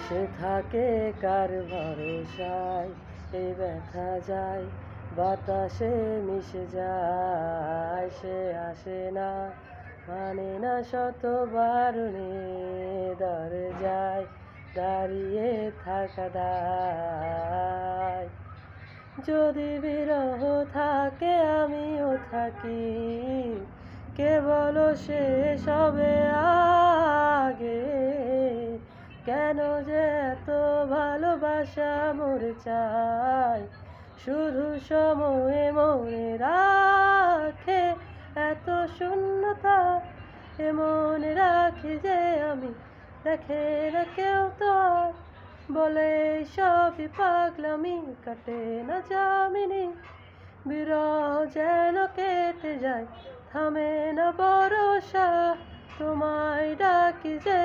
সে থাকে কার ভরসায়, এই ব্যথা যায় বাতাসে মিশে যায়। সে আসে না, মানে না শত বারণে, দরজায় দাঁড়িয়ে থাকা দায়। যদি বিরহ থাকে আমিও থাকি, কেবল শেষ হবে আগে। কেন যে এত ভালোবাসা মরে চায়, শুধু সময়ে মনে রাখে এত শূন্যতা। এ মনে রাখি যে আমি, দেখে না কেউ তো আর, বলে সবই পাগলামি, কাটে না যামিনী। বিরহ যেন কেটে যায়, থামে না ভরসা, তোমায় ডাকি যে